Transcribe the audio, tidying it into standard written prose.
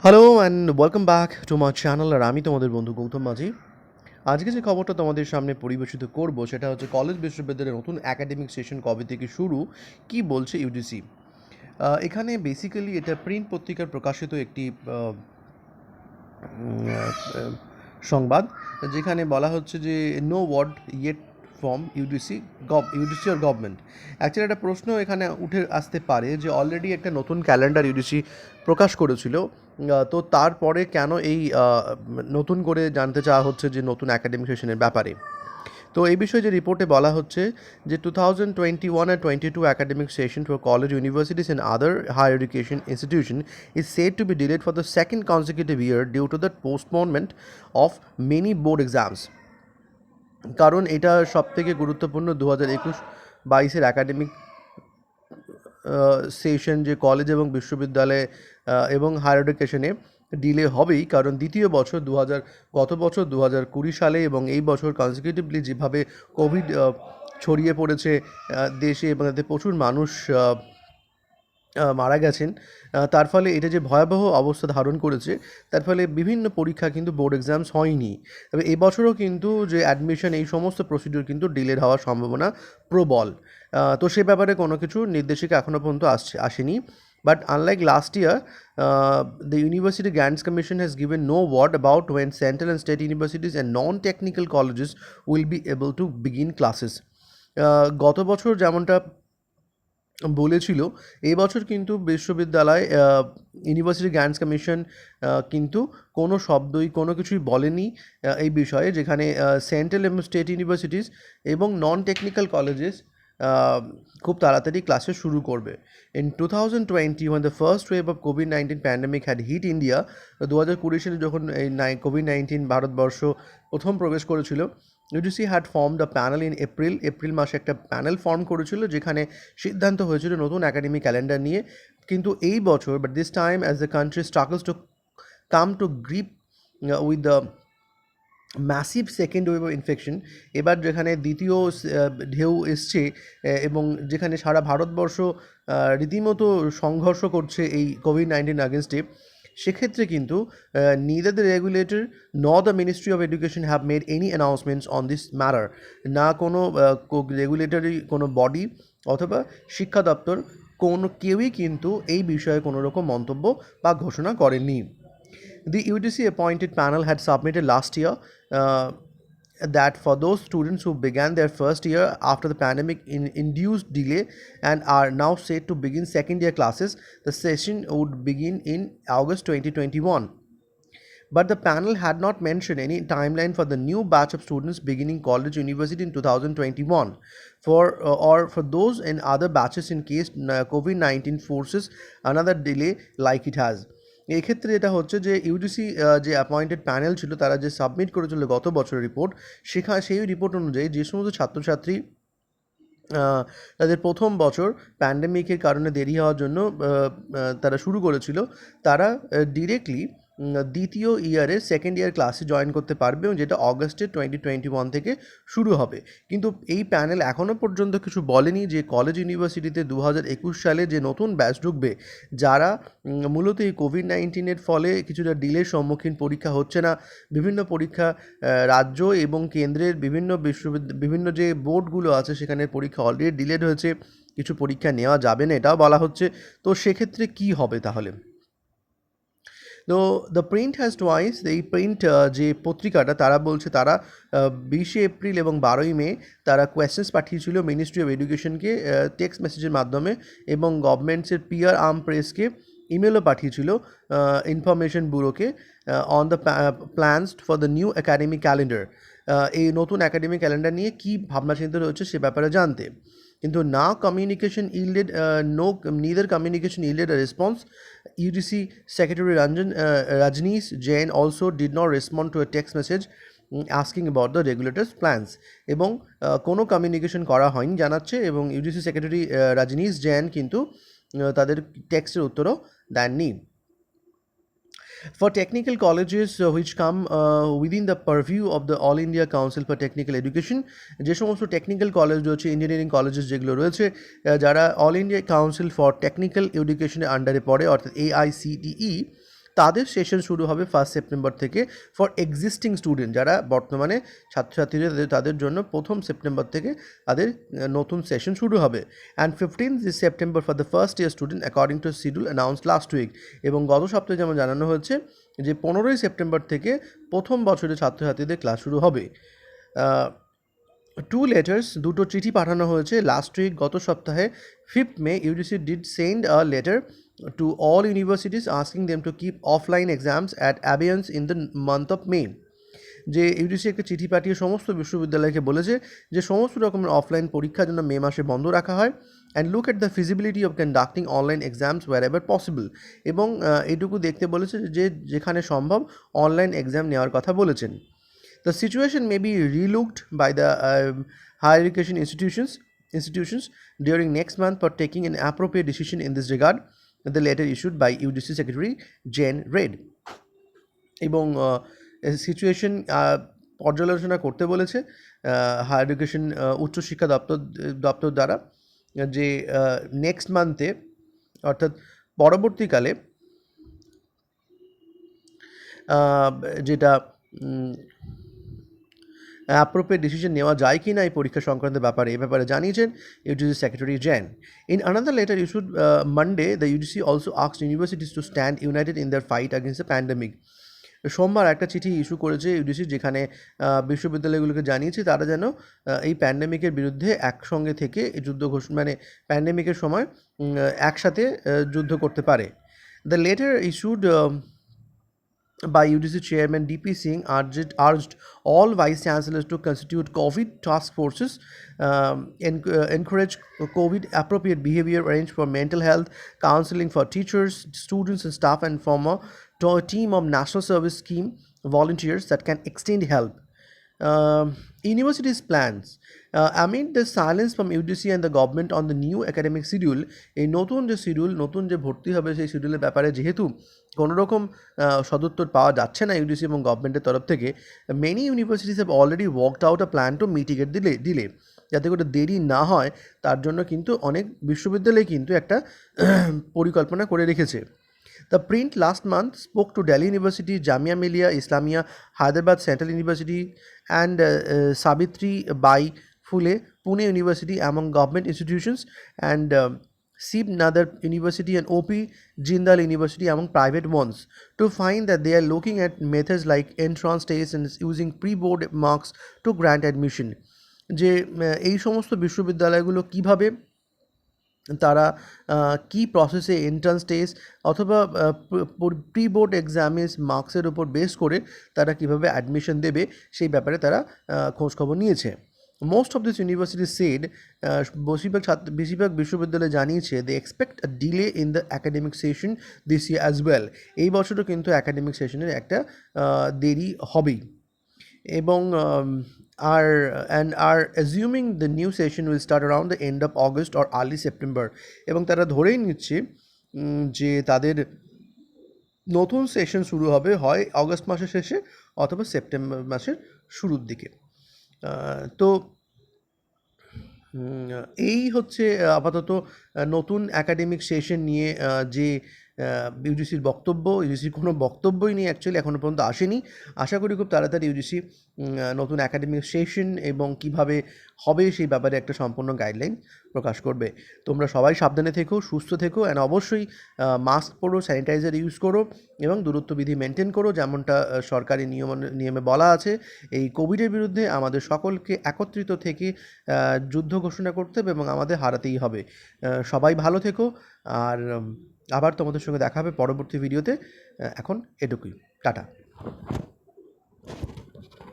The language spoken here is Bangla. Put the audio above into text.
Hello and welcome back to my channel. আর আমি তোমাদের বন্ধু গৌতম মাঝি। আজকে যে খবরটা তোমাদের সামনে পরিবেশিত করব সেটা হচ্ছে কলেজ বিশ্ববিদ্যালয়ের নতুন একাডেমিক সেশন কবে থেকে শুরু, কি বলছে ইউজিসি। এখানে বেসিক্যালি এটা প্রিন্ট পত্রিকার প্রকাশিত একটি সংবাদ, যেখানে বলা হচ্ছে যে no word yet from UDC আর গভর্নমেন্ট। অ্যাকচুয়ালি একটা প্রশ্ন এখানে উঠে আসতে পারে যে অলরেডি একটা নতুন ক্যালেন্ডার ইউডিসি প্রকাশ করেছিল, তো তারপরে কেন এই নতুন করে জানতে চাওয়া হচ্ছে যে নতুন একাডেমিক সেশনের ব্যাপারে। তো এই বিষয়ে যে রিপোর্টে বলা হচ্ছে যে 2021 and 22 academic session for college, universities and other higher education institution is said to be delayed for the second consecutive year due to the postponement of many board exams. কারণ এটা সবথেকে গুরুত্বপূর্ণ 2021-22 একাডেমিক সেশন যে কলেজ এবং বিশ্ববিদ্যালয়ে এবং হায়ার এডুকেশনে ডিলে হবেই, কারণ দ্বিতীয় বছর গত বছর 2020 সালে এবং এই বছর কনজিকিউটিভলি যেভাবে কোভিড ছড়িয়ে পড়েছে দেশে এবং তাতে প্রচুর মানুষ মারা গেছেন, তার ফলে এটা যে ভয়াবহ অবস্থা ধারণ করেছে, তার ফলে বিভিন্ন পরীক্ষা কিন্তু বোর্ড এক্সামস হয়নি। তবে এবছরও কিন্তু যে অ্যাডমিশন এই সমস্ত প্রসিডিউর কিন্তু ডিলেড হওয়ার সম্ভাবনা প্রবল। তো সে ব্যাপারে কোনো কিছু নির্দেশিকা এখনও পর্যন্ত আসেনি। But unlike last year, the University Grants Commission has given no word about when central and state universities and non-technical colleges will be able to begin classes. গত বছর যেমনটা বলেছিল, এই বছর কিন্তু বিশ্ববিদ্যালয় ইউনিভার্সিটি গ্র্যান্টস কমিশন কিন্তু কোনো শব্দই কোনো কিছুই বলেনি এই বিষয়ে, যেখানে সেন্ট্রাল এবং স্টেট ইউনিভার্সিটিস এবং নন টেকনিক্যাল কলেজেস খুব তাড়াতাড়ি ক্লাসে শুরু করবে। In 2020 when the first wave of COVID-19 pandemic had hit India, 2020 সালে যখন এই COVID-19 ভারতবর্ষ প্রথম প্রবেশ করেছিল, UGC had form the panel in April মাসে একটা প্যানেল ফর্ম করেছিল, যেখানে সিদ্ধান্ত হয়েছিল নতুন একাডেমিক ক্যালেন্ডার নিয়ে। কিন্তু এই বছর, but this time as the country struggles to come to grip with the massive second wave of infection, এবার যেখানে দ্বিতীয় ঢেউ এসছে এবং যেখানে সারা ভারতবর্ষ রীতিমতো সংঘর্ষ করছে এই কোভিড-19 আগেনস্টে, সেক্ষেত্রে কিন্তু neither the regulator nor the Ministry of Education have made any announcements on this matter. না কোনো রেগুলেটরি কোনো বডি অথবা শিক্ষা দপ্তর কেউই কিন্তু এই বিষয়ে কোনো রকম মন্তব্য বা ঘোষণা করেননি। The UGC appointed panel had submitted last year that for those students who began their first year after the pandemic induced delay and are now set to begin second year classes, the session would begin in August 2021. But the panel had not mentioned any timeline for the new batch of students beginning college university in 2021 or for those in other batches in case COVID-19 forces another delay like it has. এক্ষেত্রে যেটা হচ্ছে যে ইউজিসি যে অ্যাপয়েন্টেড প্যানেল ছিল, তারা যে সাবমিট করেছিল গত বছরের রিপোর্ট, সেই রিপোর্ট অনুযায়ী যে সমস্ত ছাত্রছাত্রী তাদের প্রথম বছর প্যান্ডেমিকের কারণে দেরি হওয়ার জন্য তারা শুরু করেছিল, তারা ডিরেক্টলি দ্বিতীয় ইয়ারে সেকেন্ড ইয়ার ক্লাসে জয়েন করতে পারবে, এবং যেটা অগস্টের 2021 থেকে শুরু হবে। কিন্তু এই প্যানেল এখনও পর্যন্ত কিছু বলেনি যে কলেজ ইউনিভার্সিটিতে 2021 সালে যে নতুন ব্যাচ ঢুকবে, যারা মূলত এই কোভিড-19 ফলে কিছুটা ডিলের সম্মুখীন, পরীক্ষা হচ্ছে না, বিভিন্ন পরীক্ষা রাজ্য এবং কেন্দ্রের বিভিন্ন যে বোর্ডগুলো আছে সেখানে পরীক্ষা অলরেডি ডিলেড হয়েছে, কিছু পরীক্ষা নেওয়া যাবে না এটাও বলা হচ্ছে। তো সেক্ষেত্রে কী হবে তাহলে? তো দ্য প্রিন্ট হ্যাজ টোয়াইস, এই প্রিন্ট যে পত্রিকাটা, তারা বলছে তারা 20 এপ্রিল এবং 12 মে তারা কোয়েশ্চেন্স পাঠিয়েছিল মিনিস্ট্রি অফ এডুকেশনকে টেক্সট মেসেজের মাধ্যমে, এবং গভর্নমেন্টসের পিআর আর্ম প্রেসকে ইমেলও পাঠিয়েছিল, ইনফরমেশন ব্যুরোকে, on the plans for the new academic calendar. এই নতুন একাডেমিক ক্যালেন্ডার নিয়ে কী ভাবনা চিন্তা রয়েছে সে ব্যাপারে জানতে। কিন্তু neither communication yielded a response. UGC Secretary Rajneesh Jain also did not respond to a text message asking about the regulator's plans, এবং কোনো কমিউনিকেশন করা হয়নি জানাচ্ছে, এবং ইউজিসি সেক্রেটারি রাজনীশ জৈন কিন্তু তাদের টেক্সটের উত্তরও দেননি। For technical colleges which come within the purview of the All India Council for Technical Education, যে সমস্ত টেকনিক্যাল কলেজ রয়েছে, ইঞ্জিনিয়ারিং কলেজেস যেগুলো রয়েছে, যারা all India council for technical এডুকেশনের আন্ডারে পড়ে, অর্থাৎ AICTE, তাদের সেশন শুরু হবে 1 সেপ্টেম্বর থেকে ফর এক্সিস্টিং স্টুডেন্ট, যারা বর্তমানে ছাত্রছাত্রীরা তাদের জন্য 1 সেপ্টেম্বর থেকে তাদের নতুন সেশন শুরু হবে। And 15th September for the first year student according to schedule announce last week. এবং গত সপ্তাহে যেমন জানানো হয়েছে যে 15ই সেপ্টেম্বর থেকে প্রথম বছরের ছাত্রছাত্রীদের ক্লাস শুরু হবে। 2 letters, দুটো চিঠি পাঠানো হয়েছে লাস্ট উইক, গত সপ্তাহে 5th May UGC did send a letter to all universities asking them to keep offline exams at অ্যাবিয়েন্স in the month of May. যে ইউজিসি একটা চিঠি পাঠিয়ে সমস্ত বিশ্ববিদ্যালয়কে বলেছে যে সমস্ত রকমের অফলাইন পরীক্ষার জন্য মে মাসে বন্ধ রাখা হয়, and look at the feasibility of conducting online exams wherever possible. এবং এইটুকু দেখতে বলেছে যে যেখানে সম্ভব অনলাইন এক্সাম নেওয়ার কথা বলেছেন। The situation may be relooked by the higher education institutions during next month for taking an appropriate decision in this regard. The letter issued by UGC Secretary Jane Reid. এবং সিচুয়েশন পর্যালোচনা করতে বলেছে হায়ার এডুকেশন উচ্চশিক্ষা দপ্তর দ্বারা, যে নেক্সট মান্থে অর্থাৎ পরবর্তীকালে যেটা অ্যাপ্রোপ্রিয়েট ডিসিশন নেওয়া যায় কি না এই পরীক্ষা সংক্রান্ত ব্যাপারে জানিয়েছেন UGC secretary Jain. In another letter issued Monday, the UGC also asked universities to stand united in their fight against the pandemic. সোমবার একটা চিঠি ইস্যু করেছে ইউজিসি, যেখানে বিশ্ববিদ্যালয়গুলোকে জানিয়েছে তারা যেন এই প্যান্ডেমিকের বিরুদ্ধে একসঙ্গে থেকে যুদ্ধ মানে প্যান্ডেমিকের সময় একসাথে যুদ্ধ করতে পারে। The letter issued by UGC Chairman DP Singh urged all Vice Chancellors to constitute COVID task forces, encourage COVID appropriate behavior, arrange for mental health counseling for teachers, students and staff, and form a team of National Service Scheme volunteers that can extend help. Universities plans. Amid the silence from UGC and the government on the new academic schedule, এই নতুন যে ভর্তি হবে সেই শিডিউলের ব্যাপারে যেহেতু কোনোরকম সদুত্তর পাওয়া যাচ্ছে না ইউজিসি এবং গভর্নমেন্টের তরফ থেকে, many universities have already worked out a plan two mitigate delay, যাতে করে দেরি না হয় তার জন্য কিন্তু অনেক বিশ্ববিদ্যালয় কিন্তু একটা পরিকল্পনা করে রেখেছে। The print last month spoke to Delhi University, Jamia Millia Islamia, Hyderabad Central University, and Savitri Bai Phule, Pune University among government institutions, and Sib Nadar University and OP Jindal University among private ones, to find that they are looking at methods like entrance tests and using pre-board marks to grant admission. যে এই সমস্ত বিশ্ববিদ্যালয়গুলো কীভাবে তারা কি প্রসেসে এন্ট্রান্স টেস্ট অথবা প্রি বোর্ড এক্সামের মার্কসের উপর বেস করে তারা কীভাবে অ্যাডমিশন দেবে সেই ব্যাপারে তারা খোঁজখবর নিয়েছে। Most of this university said, বেশিরভাগ বিশ্ববিদ্যালয় জানিয়েছে they expect a delay in the academic session this year as well. এই বছরও কিন্তু অ্যাকাডেমিক সেশনের একটা দেরি হবেই। এবং are assuming the new session will start around the end of August or early September, এবং তারা ধরেই নিচ্ছে যে তাদের নতুন সেশন শুরু হবে হয় অগস্ট মাসের শেষে অথবা সেপ্টেম্বর মাসের শুরুর দিকে। তো এই হচ্ছে আপাতত নতুন অ্যাকাডেমিক সেশন নিয়ে যে ইউজিসির বক্তব্য। ইউজিসির কোনো বক্তব্যই নেই অ্যাকচুয়ালি, এখনও পর্যন্ত আসেনি। আশা করি খুব তাড়াতাড়ি ইউজিসি নতুন অ্যাকাডেমিক সেশন এবং কিভাবে হবে সেই ব্যাপারে একটা সম্পূর্ণ গাইডলাইন প্রকাশ করবে। তোমরা সবাই সাবধানে থেকো, সুস্থ থেকো, অ্যান্ড অবশ্যই মাস্ক পরো, স্যানিটাইজার ইউজ করো এবং দূরত্ববিধি মেনটেন করো, যেমনটা সরকারি নিয়মে বলা আছে। এই কোভিডের বিরুদ্ধে আমাদের সকলকে একত্রিত থেকে যুদ্ধ ঘোষণা করতে হবে এবং আমাদের হারাতেই হবে। সবাই ভালো থেকো, আর আবার তোমাদের সঙ্গে দেখা হবে পরবর্তী ভিডিওতে। এখন এটুকুই, টাটা।